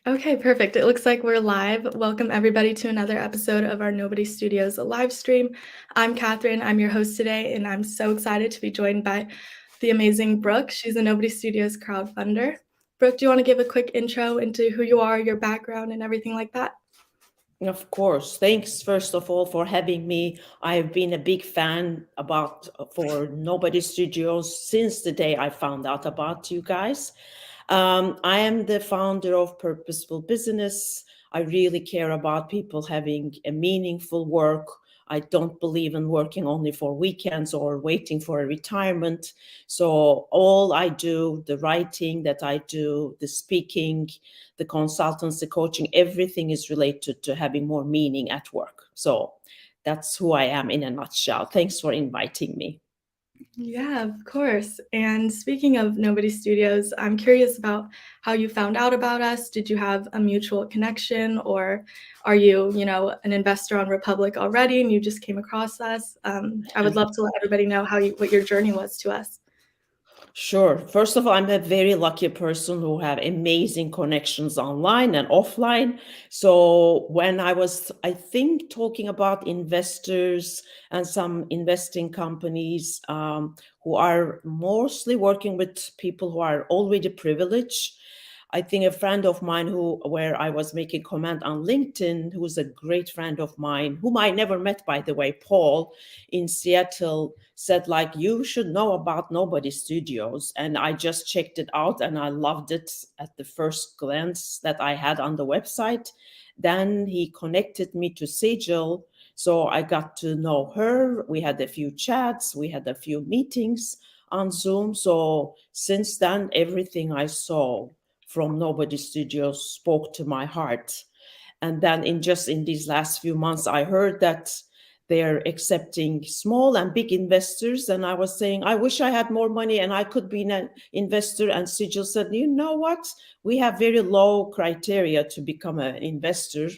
Okay, perfect. It looks like we're live. Welcome everybody to another episode of our Nobody Studios live stream. I'm Catherine. I'm your host today, and I'm so excited to be joined by the amazing Brooke. She's a Nobody Studios crowdfunder. Brooke, do you want to give a quick intro into who you are, your background, and everything like that? Of course. Thanks, first of all, for having me. I've been a big fan for Nobody Studios since the day I found out about you guys. I am the founder of Purposeful Business. I really care about people having a meaningful work. I don't believe in working only for weekends or waiting for a retirement. So all I do, the writing that I do, the speaking, the consultants, the coaching, everything is related to having more meaning at work. So that's who I am in a nutshell. Thanks for inviting me. Yeah, of course. And speaking of Nobody Studios, I'm curious about how you found out about us. Did you have a mutual connection, or are you, an investor on Republic already and you just came across us? I would love to let everybody know what your journey was to us. Sure. First of all, I'm a very lucky person who have amazing connections online and offline. So when I was, I think, talking about investors and some investing companies who are mostly working with people who are already privileged, I think a friend of mine where I was making comment on LinkedIn, who's a great friend of mine, whom I never met, by the way, Paul in Seattle, said like, you should know about Nobody Studios. And I just checked it out and I loved it at the first glance that I had on the website. Then he connected me to Sejal. So I got to know her. We had a few chats, we had a few meetings on Zoom. So since then, everything I saw from Nobody Studios spoke to my heart. And then in these last few months, I heard that they're accepting small and big investors. And I was saying, I wish I had more money and I could be an investor. And Sigil said, you know what? We have very low criteria to become an investor.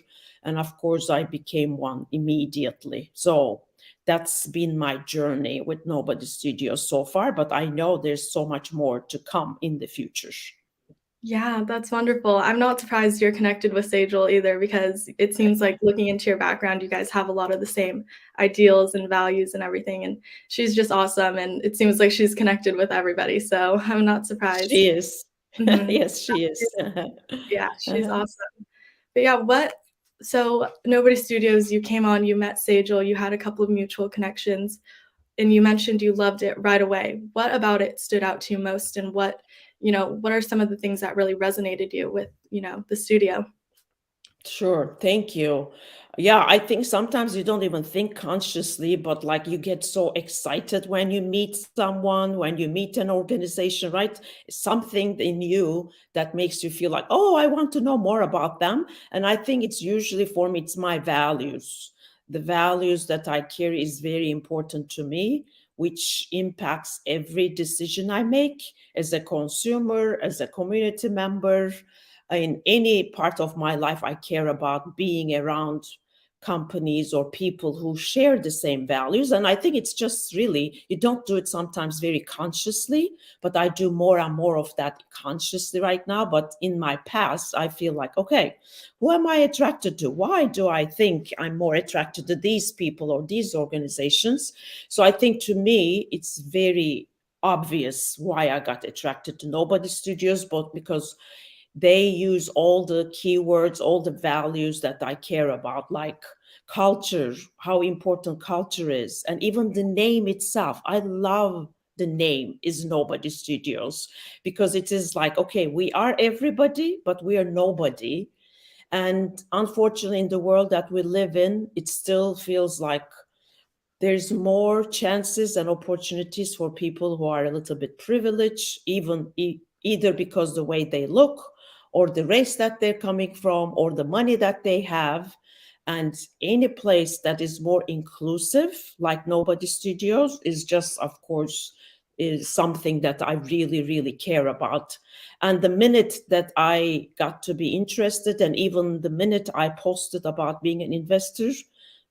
And of course, I became one immediately. So that's been my journey with Nobody Studios so far. But I know there's so much more to come in the future. Yeah, that's wonderful. I'm not surprised you're connected with Sejal either, because it seems like, looking into your background, you guys have a lot of the same ideals and values and everything. And she's just awesome. And it seems like she's connected with everybody. So I'm not surprised. She is. Mhm. Yes, she is. Yeah, she's awesome. But yeah, so Nobody Studios, you came on, you met Sejal, you had a couple of mutual connections, and you mentioned you loved it right away. What about it stood out to you most, and what are some of the things that really resonated you with, the studio? Sure, thank you. Yeah, I think sometimes you don't even think consciously, but like you get so excited when you meet someone, when you meet an organization, right? Something in you that makes you feel like, oh, I want to know more about them. And I think it's usually for me, it's my values. The values that I carry is very important to me, which impacts every decision I make as a consumer, as a community member in any part of my life. I care about being around companies or people who share the same values. And I think it's just really, you don't do it sometimes very consciously, but I do more and more of that consciously right now. But in my past, I feel like, okay, who am I attracted to? Why do I think I'm more attracted to these people or these organizations? So I think to me, it's very obvious why I got attracted to Nobody Studios, but because they use all the keywords, all the values that I care about, like culture, how important culture is, and even the name itself. I love the name is Nobody Studios because it is like, okay, we are everybody, but we are nobody. And unfortunately, in the world that we live in, it still feels like there's more chances and opportunities for people who are a little bit privileged, even either because the way they look or the race that they're coming from or the money that they have. And any place that is more inclusive, like Nobody Studios, is just, of course, is something that I really, really care about. And the minute that I got to be interested, and even the minute I posted about being an investor,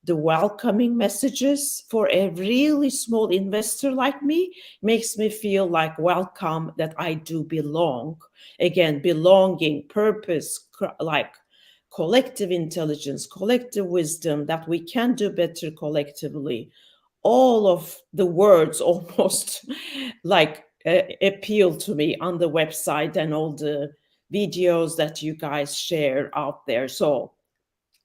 the welcoming messages for a really small investor like me makes me feel like welcome, that I do belong. Again, belonging, purpose, like collective intelligence, collective wisdom, that we can do better collectively. All of the words almost like appeal to me on the website and all the videos that you guys share out there. So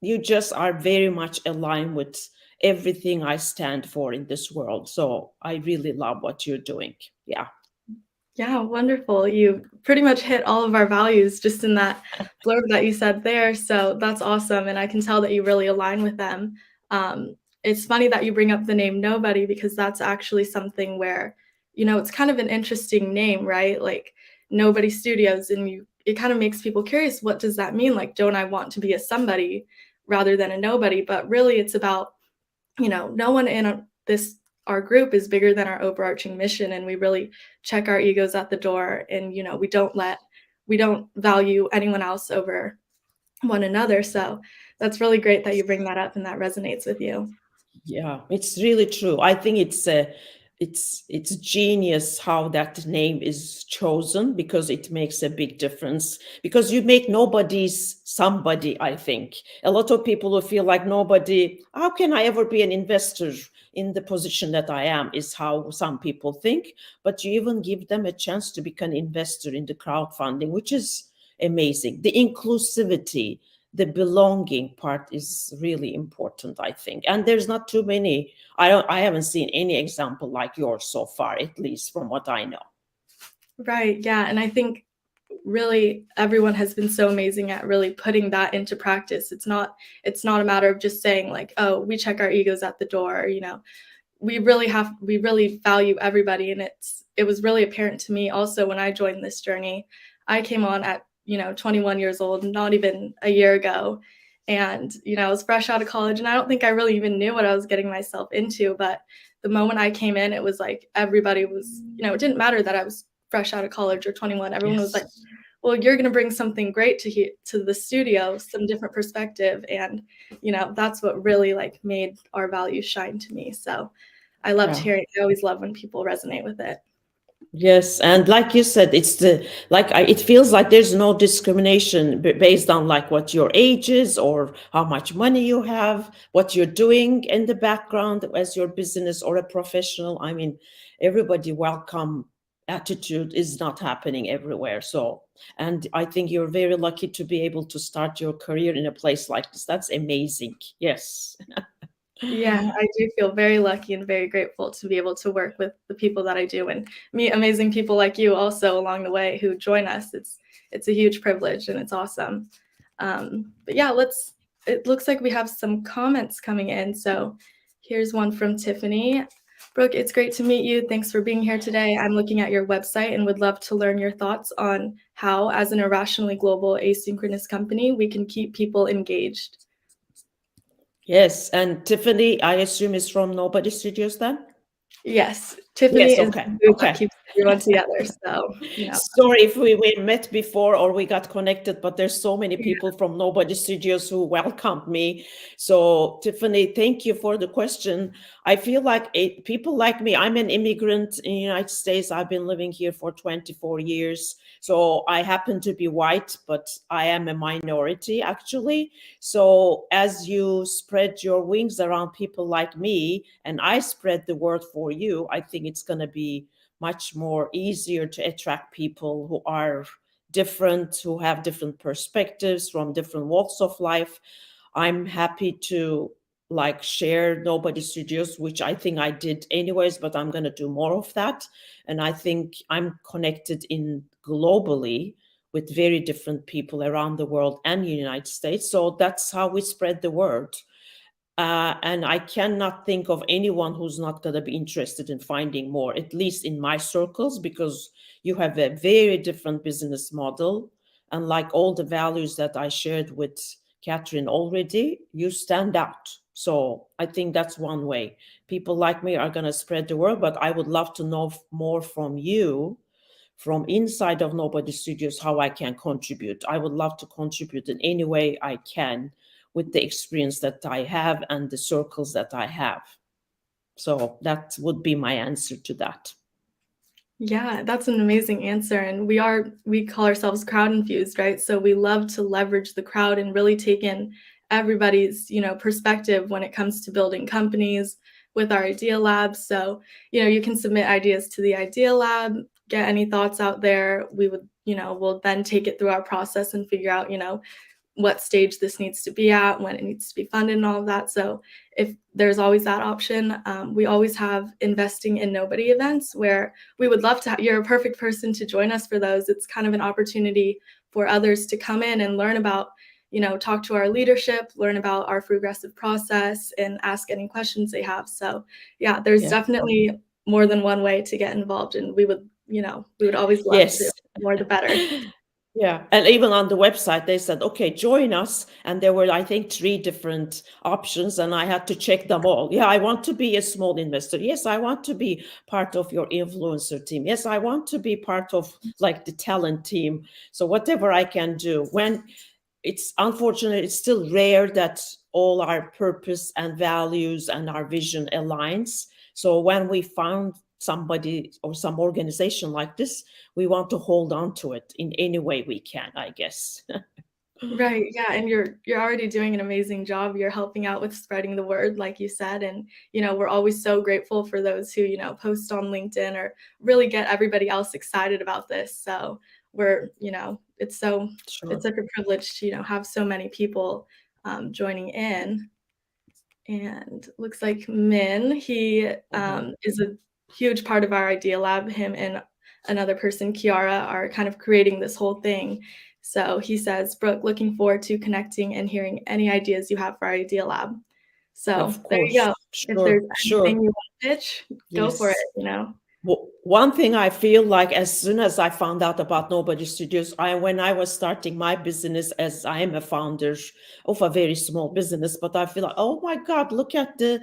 you just are very much aligned with everything I stand for in this world. So I really love what you're doing. Yeah. Yeah, wonderful. You pretty much hit all of our values just in that blurb that you said there. So that's awesome. And I can tell that you really align with them. It's funny that you bring up the name Nobody, because that's actually something where, it's kind of an interesting name, right? Like Nobody Studios. And it kind of makes people curious. What does that mean? Like, don't I want to be a somebody rather than a nobody? But really, it's about, no one in this our group is bigger than our overarching mission, and we really check our egos at the door, and we don't value anyone else over one another. So that's really great that you bring that up and that resonates with you. Yeah, it's really true. I think it's genius how that name is chosen, because it makes a big difference. Because you make nobody's somebody, I think. A lot of people who feel like nobody, how can I ever be an investor in the position that I am, is how some people think. But you even give them a chance to become an investor in the crowdfunding, which is amazing. The inclusivity, the belonging part is really important, I think. And there's not too many. I haven't seen any example like yours so far, at least from what I know. Right. Yeah. And I think really everyone has been so amazing at really putting that into practice. It's not a matter of just saying like, oh, we check our egos at the door, we really value everybody. And it was really apparent to me also when I joined this journey. I came on at 21 years old, not even a year ago. And, I was fresh out of college, and I don't think I really even knew what I was getting myself into. But the moment I came in, it was like everybody was, it didn't matter that I was fresh out of college or 21. Everyone was like, well, you're going to bring something great to the studio, some different perspective. And, that's what really like made our values shine to me. So I loved hearing, I always love when people resonate with it. Yes, and like you said, it's it feels like there's no discrimination based on like what your age is or how much money you have, what you're doing in the background as your business or a professional. I mean, everybody welcome attitude is not happening everywhere. So, and I think you're very lucky to be able to start your career in a place like this. That's amazing. Yes. Yeah, I do feel very lucky and very grateful to be able to work with the people that I do and meet amazing people like you also along the way who join us. It's a huge privilege and it's awesome. But yeah, it looks like we have some comments coming in. So here's one from Tiffany. Brooke, it's great to meet you. Thanks for being here today. I'm looking at your website and would love to learn your thoughts on how, as an irrationally global asynchronous company, we can keep people engaged. Yes, and Tiffany, I assume, is from Nobody Studios then? Yes, Tiffany is Okay. the glue that keeps everyone together. So, Sorry if we met before or we got connected, but there's so many people from Nobody Studios who welcomed me. So, Tiffany, thank you for the question. I feel like people like me, I'm an immigrant in the United States. I've been living here for 24 years. So I happen to be white, but I am a minority actually. So as you spread your wings around people like me and I spread the word for you, I think it's going to be much more easier to attract people who are different, who have different perspectives from different walks of life. I'm happy to like share Nobody Studios, which I think I did anyways, but I'm going to do more of that. And I think I'm connected in globally with very different people around the world and the United States. So that's how we spread the word. And I cannot think of anyone who's not going to be interested in finding more, at least in my circles, because you have a very different business model. And like all the values that I shared with Catherine already, you stand out. So I think that's one way. People like me are going to spread the word, but I would love to know more from you, from inside of Nobody Studios, how I can contribute. I would love to contribute in any way I can, with the experience that I have and the circles that I have. So that would be my answer to that. Yeah, that's an amazing answer. And we call ourselves crowd infused, right? So we love to leverage the crowd and really take in everybody's, perspective when it comes to building companies with our Idea Lab. So, you can submit ideas to the Idea Lab, get any thoughts out there. We would, we'll then take it through our process and figure out, what stage this needs to be at, when it needs to be funded, and all of that. So if there's always that option, we always have investing in nobody events where we would love to. You're a perfect person to join us for those. It's kind of an opportunity for others to come in and learn about, talk to our leadership, learn about our progressive process, and ask any questions they have. So yeah, there's definitely more than one way to get involved, and we would always love to. Yes. The more the better. Yeah, and even on the website, they said, okay, join us. And there were, I think, 3 different options, and I had to check them all. Yeah, I want to be a small investor. Yes, I want to be part of your influencer team. Yes, I want to be part of like the talent team. So whatever I can do. When it's unfortunate, it's still rare that all our purpose and values and our vision aligns. So when we found somebody or some organization like this, we want to hold on to it in any way we can, I guess. Right, yeah, and you're already doing an amazing job. You're helping out with spreading the word, like you said, and, we're always so grateful for those who, post on LinkedIn or really get everybody else excited about this. So we're, it's Sure. such a privilege to, have so many people joining in. And looks like Min, he is a huge part of our Idea Lab. Him and another person, Kiara, are kind of creating this whole thing. So he says, Brooke, looking forward to connecting and hearing any ideas you have for our Idea Lab. So Of there you course. go. If there's Sure, anything sure. you want to pitch, go for Yes. it. One thing I feel like as soon as I found out about Nobody Studios, when I was starting my business, as I am a founder of a very small business, but I feel like, oh my God, look at the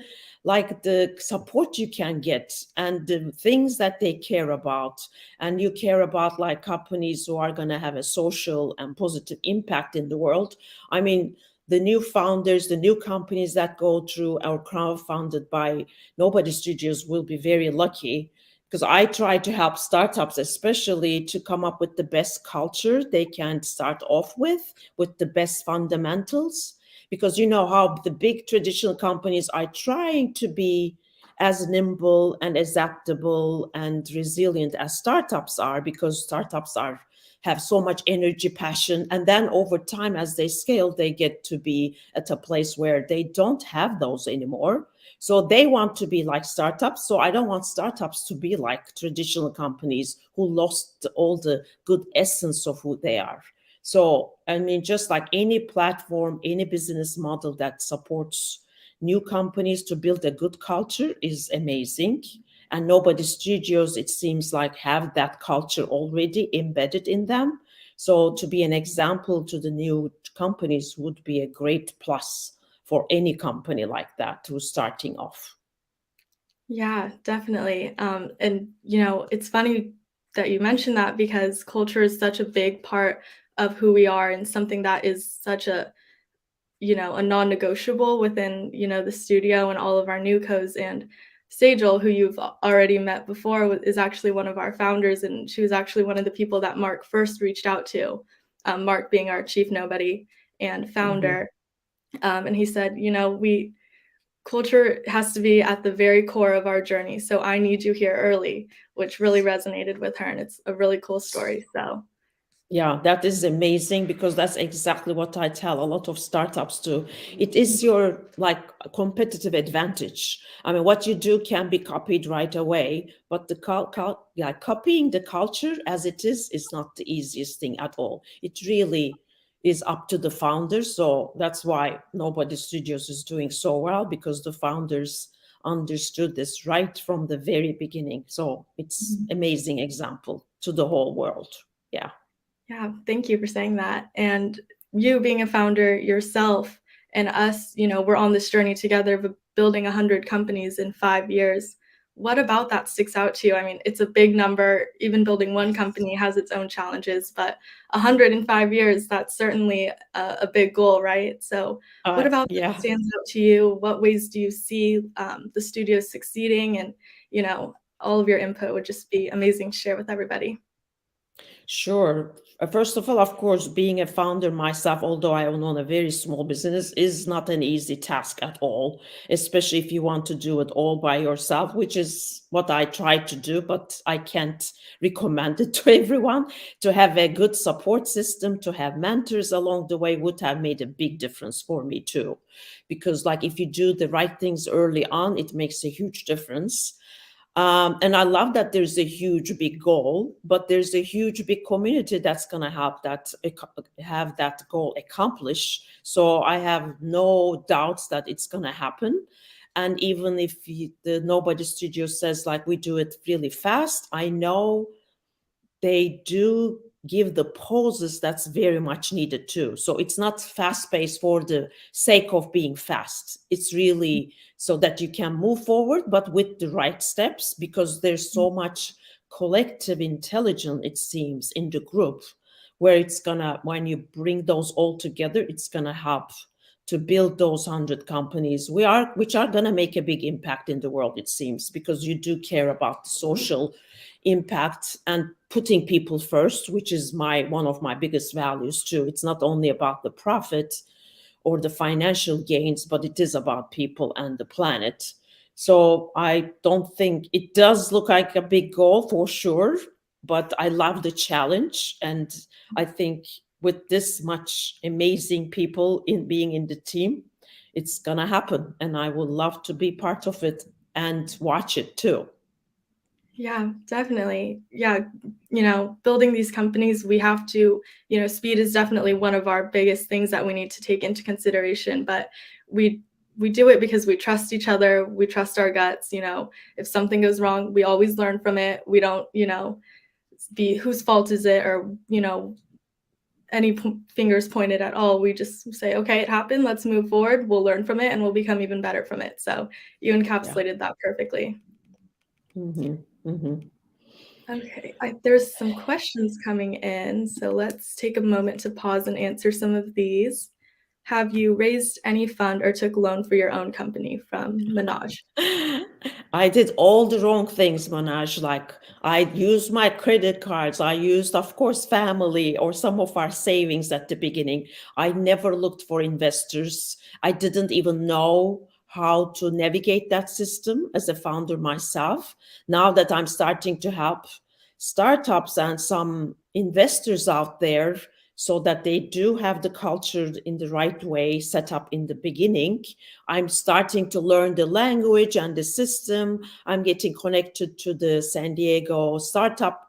support you can get and the things that they care about. And you care about like companies who are going to have a social and positive impact in the world. I mean, the new founders, the new companies that go through our crowdfunded by Nobody Studios will be very lucky, because I try to help startups, especially to come up with the best culture they can start off with the best fundamentals. Because you know how the big traditional companies are trying to be as nimble and adaptable and resilient as startups are, because startups have so much energy, passion, and then over time, as they scale, they get to be at a place where they don't have those anymore. So they want to be like startups. So I don't want startups to be like traditional companies who lost all the good essence of who they are. So, I mean, just like any platform, any business model that supports new companies to build a good culture is amazing. And Nobody Studios, it seems like, have that culture already embedded in them. So to be an example to the new companies would be a great plus for any company like that who's starting off. Yeah, definitely. And it's funny that you mentioned that because culture is such a big part of who we are and something that is such a non-negotiable within, the studio and all of our new co's. And Sejal, who you've already met before, is actually one of our founders, and she was actually one of the people that Mark first reached out to. Mark being our chief nobody and Mhm. founder. And he said, culture has to be at the very core of our journey. So I need you here early, which really resonated with her. And it's a really cool story. So Yeah, that is amazing, because that's exactly what I tell a lot of startups too. It is your like competitive advantage. I mean, what you do can be copied right away, but copying the culture as it is not the easiest thing at all. It really is up to the founders. So that's why Nobody Studios is doing so well, because the founders understood this right from the very beginning. So it's amazing example to the whole world. Yeah. yeah, thank you for saying that. And you being a founder yourself and us, we're on this journey together of building 100 companies in 5 years. what about that sticks out to you? I mean, it's a big number. Even building one company has its own challenges, but 100 in 5 years, that's certainly a big goal, right? So what about that Yeah. stands out to you? What ways do you see the studio succeeding? And, all of your input would just be amazing to share with everybody. Sure. First of all, of course, being a founder myself, although I own a very small business, is not an easy task at all, especially if you want to do it all by yourself, which is what I try to do, but I can't recommend it to everyone. To have a good support system, to have mentors along the way would have made a big difference for me too. Because like if you do the right things early on, it makes a huge difference. And I love that there's a huge big goal, but there's a huge big community that's going to help that have that goal accomplished. So I have no doubts that it's going to happen. And even if the Nobody Studio says like we do it really fast, I know they do give the pauses that's very much needed too. So it's not fast paced for the sake of being fast. It's really so that you can move forward, but with the right steps, because there's so much collective intelligence, it seems, in the group, where it's gonna, when you bring those all together, it's gonna help to build those 100 companies which are going to make a big impact in the world, it seems, because you do care about the social impact and putting people first, which is one of my biggest values too. It's not only about the profit or the financial gains, but it is about people and the planet. So I don't think it does look like a big goal for sure, but I love the challenge. And I think with this much amazing people in being in the team, it's gonna happen. And I would love to be part of it and watch it too. Yeah, definitely. Yeah, building these companies, we have to, speed is definitely one of our biggest things that we need to take into consideration, but we do it because we trust each other, we trust our guts. If something goes wrong, we always learn from it. We don't, be whose fault is it, or, any fingers pointed at all. We just say, okay, it happened, let's move forward, we'll learn from it, and we'll become even better from it. So you Yeah. encapsulated that perfectly. Mhm, mhm. Okay, there's some questions coming in, so let's take a moment to pause and answer some of these. Have you raised any fund or took loan for your own company? From Minaj. I did all the wrong things, Manoj. Like I used my credit cards. I used, of course, family or some of our savings at the beginning. I never looked for investors. I didn't even know how to navigate that system as a founder myself. Now that I'm starting to help startups and some investors out there so that they do have the culture in the right way set up in the beginning, I'm starting to learn the language and the system. I'm getting connected to the San Diego Startup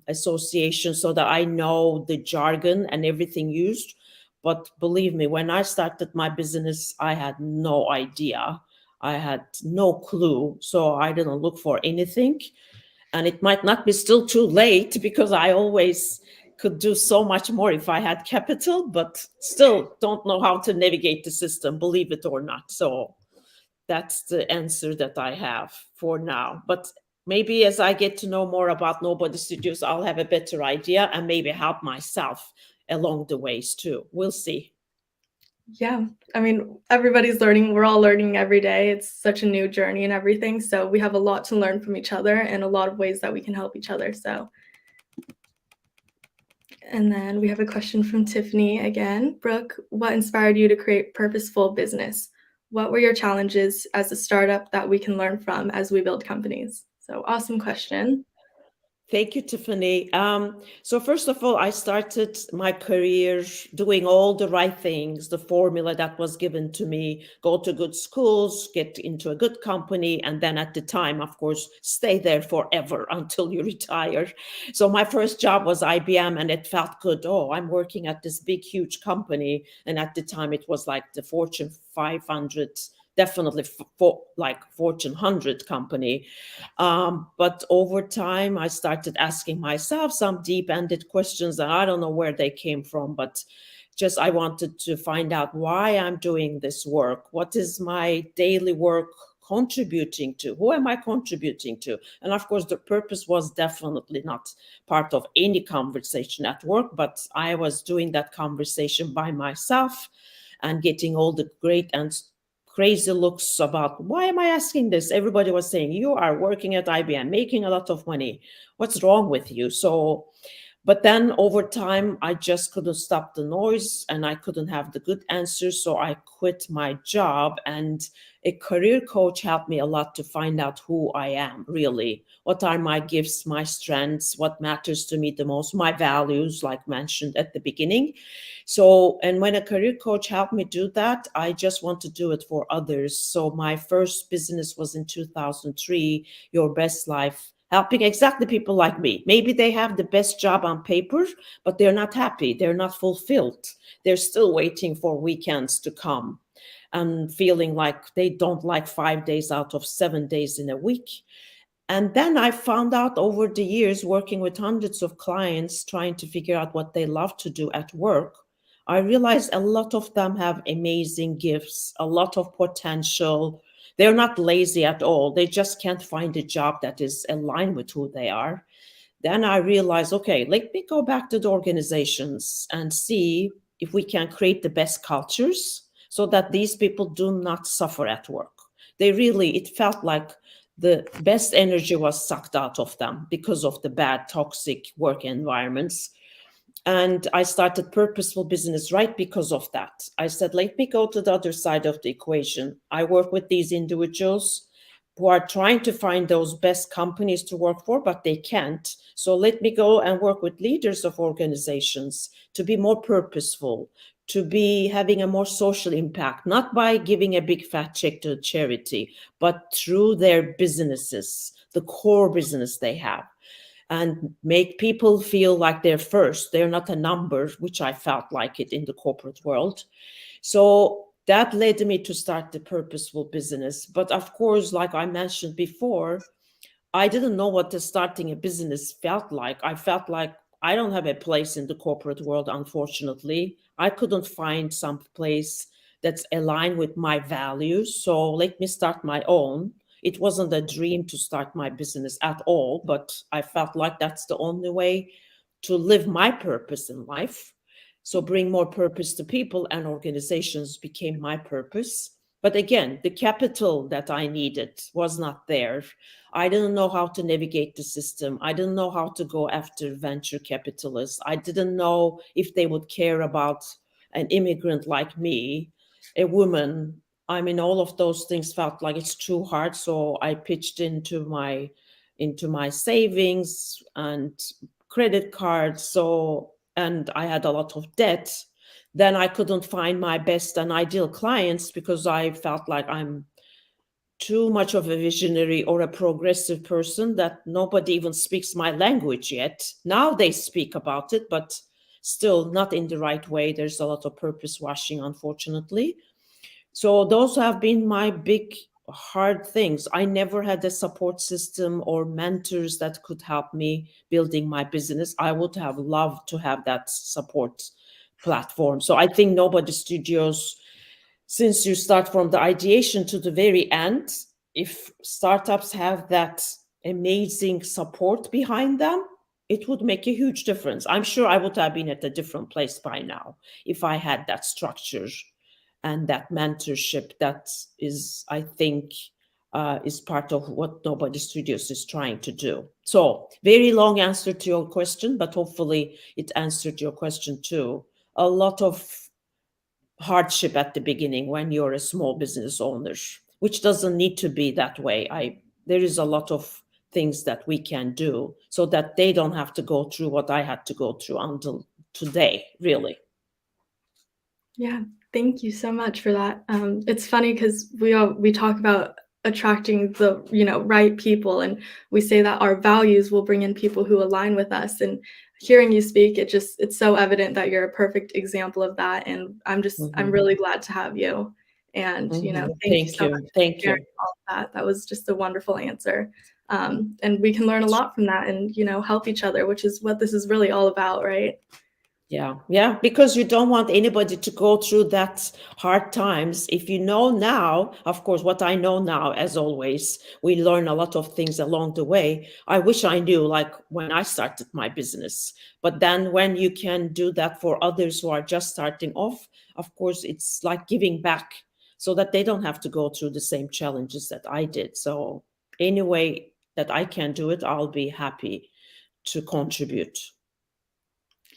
Association so that I know the jargon and everything used. But believe me, when I started my business, I had no idea. I had no clue. So I didn't look for anything. And it might not be still too late because I always could do so much more if I had capital, but still don't know how to navigate the system, believe it or not. So that's the answer that I have for now. But maybe as I get to know more about Nobody Studios, I'll have a better idea and maybe help myself along the ways too. We'll see. Yeah, I mean, everybody's learning. We're all learning every day. It's such a new journey and everything. So we have a lot to learn from each other and a lot of ways that we can help each other. So, and then we have a question from Tiffany again. Brooke, what inspired you to create Purposeful Business? What were your challenges as a startup that we can learn from as we build companies? So, awesome question. Thank you, Tiffany. So first of all, I started my career doing all the right things, the formula that was given to me: go to good schools, get into a good company, and then at the time, of course, stay there forever until you retire. So my first job was IBM, and it felt good. Oh, I'm working at this big, huge company. And at the time, it was like the Fortune 500, definitely for like Fortune 100 company. But over time, I started asking myself some deep-ended questions, and I don't know where they came from, but just I wanted to find out why I'm doing this work. What is my daily work contributing to? Who am I contributing to? And of course, the purpose was definitely not part of any conversation at work, but I was doing that conversation by myself and getting all the great and crazy looks about, why am I asking this? Everybody was saying, you are working at IBM, making a lot of money. What's wrong with you? So, but then over time, I just couldn't stop the noise and I couldn't have the good answers. So I quit my job, and a career coach helped me a lot to find out who I am really. What are my gifts, my strengths, what matters to me the most, my values, like mentioned at the beginning. So, and when a career coach helped me do that, I just want to do it for others. So my first business was in 2003, Your Best Life, helping exactly people like me. Maybe they have the best job on paper, but they're not happy. They're not fulfilled. They're still waiting for weekends to come and feeling like they don't like 5 days out of 7 days in a week. And then I found out over the years, working with hundreds of clients, trying to figure out what they love to do at work, I realized a lot of them have amazing gifts, a lot of potential. They're not lazy at all. They just can't find a job that is aligned with who they are. Then I realized, okay, let me go back to the organizations and see if we can create the best cultures so that these people do not suffer at work. It felt like the best energy was sucked out of them because of the bad, toxic work environments. And I started Purposeful Business right because of that. I said, let me go to the other side of the equation. I work with these individuals who are trying to find those best companies to work for, but they can't. So let me go and work with leaders of organizations to be more purposeful, to be having a more social impact, not by giving a big fat check to a charity, but through their businesses, the core business they have, and make people feel like they're first. They're not a number, which I felt like it in the corporate world. So that led me to start the Purposeful Business. But of course, like I mentioned before, I didn't know what the starting a business felt like. I felt like I don't have a place in the corporate world, unfortunately. I couldn't find some place that's aligned with my values. So let me start my own. It wasn't a dream to start my business at all, but I felt like that's the only way to live my purpose in life. So bring more purpose to people and organizations became my purpose. But again, the capital that I needed was not there. I didn't know how to navigate the system. I didn't know how to go after venture capitalists. I didn't know if they would care about an immigrant like me, a woman. I mean, all of those things felt like it's too hard. So I pitched into my savings and credit cards. So, and I had a lot of debt. Then I couldn't find my best and ideal clients because I felt like I'm too much of a visionary or a progressive person that nobody even speaks my language yet. Now they speak about it, but still not in the right way. There's a lot of purpose washing, unfortunately. So those have been my big hard things. I never had a support system or mentors that could help me building my business. I would have loved to have that support platform. So I think Nobody Studios, since you start from the ideation to the very end, if startups have that amazing support behind them, it would make a huge difference. I'm sure I would have been at a different place by now if I had that structure and that mentorship that is, I think, is part of what Nobody Studios is trying to do. So very long answer to your question, but hopefully it answered your question too. A lot of hardship at the beginning when you're a small business owner, which doesn't need to be that way. There is a lot of things that we can do so that they don't have to go through what I had to go through until today, really. Yeah, thank you so much for that. It's funny because we talk about attracting the right people, and we say that our values will bring in people who align with us. And hearing you speak, it's so evident that you're a perfect example of that. And I'm really glad to have you. And thank you so much for Thank sharing you. all of that. That was just a wonderful answer. And we can learn a lot from that, and help each other, which is what this is really all about, right? Yeah, because you don't want anybody to go through that hard times. If you know now, of course, what I know now, as always, we learn a lot of things along the way. I wish I knew, like when I started my business. But then when you can do that for others who are just starting off, of course, it's like giving back so that they don't have to go through the same challenges that I did. So, any way that I can do it, I'll be happy to contribute.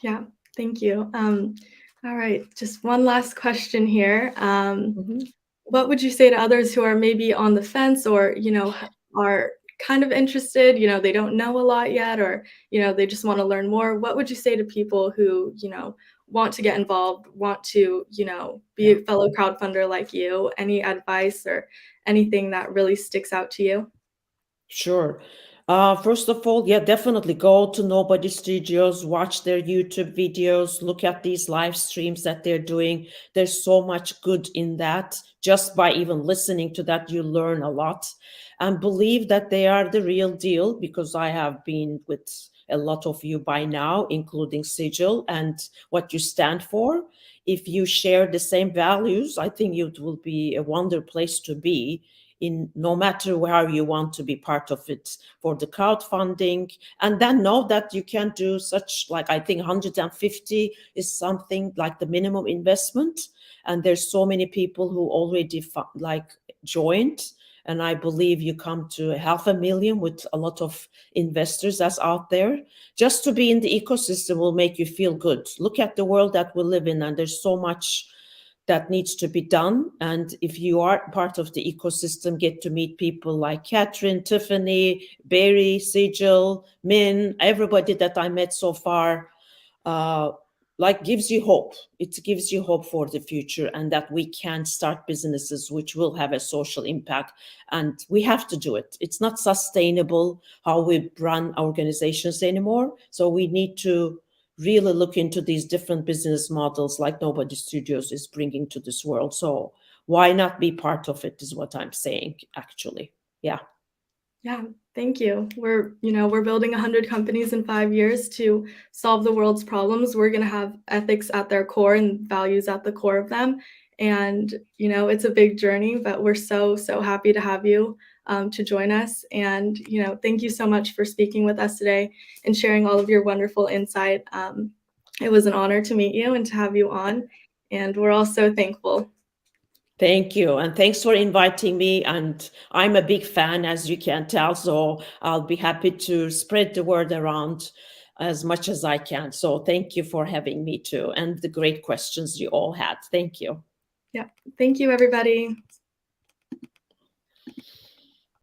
Yeah, thank you. All right, just one last question here. Mhm. What would you say to others who are maybe on the fence or, are kind of interested, they don't know a lot yet or, they just want to learn more? What would you say to people who, want to get involved, want to, be Yeah. a fellow crowdfunder like you? Any advice or anything that really sticks out to you? Sure. First of all, yeah, definitely go to Nobody Studios, watch their YouTube videos, look at these live streams that they're doing. There's so much good in that. Just by even listening to that, you learn a lot and believe that they are the real deal because I have been with a lot of you by now, including Sigil and what you stand for. If you share the same values, I think it will be a wonder place to be in no matter where you want to be part of it for the crowdfunding, and then know that you can do such, like I think 150 is something like the minimum investment, and there's so many people who already like joined, and I believe you come to 500,000 with a lot of investors that's out there. Just to be in the ecosystem will make you feel good. Look at the world that we live in, and there's so much that needs to be done. And if you are part of the ecosystem, get to meet people like Catherine, Tiffany, Barry, Sigil, Min, everybody that I met so far, uh, like gives you hope. It gives you hope for the future and that we can start businesses which will have a social impact. And we have to do it. It's not sustainable how we run organizations anymore. So we need to really look into these different business models like Nobody Studios is bringing to this world. So why not be part of it is what I'm saying, actually. Yeah. Yeah, thank you. We're building 100 companies in 5 years to solve the world's problems. We're going to have ethics at their core and values at the core of them. And, it's a big journey, but we're so, so happy to have you to join us. And, thank you so much for speaking with us today and sharing all of your wonderful insight. It was an honor to meet you and to have you on. And we're all so thankful. Thank you. And thanks for inviting me. And I'm a big fan, as you can tell. So I'll be happy to spread the word around as much as I can. So thank you for having me too. And the great questions you all had. Thank you. Yeah. Thank you, everybody.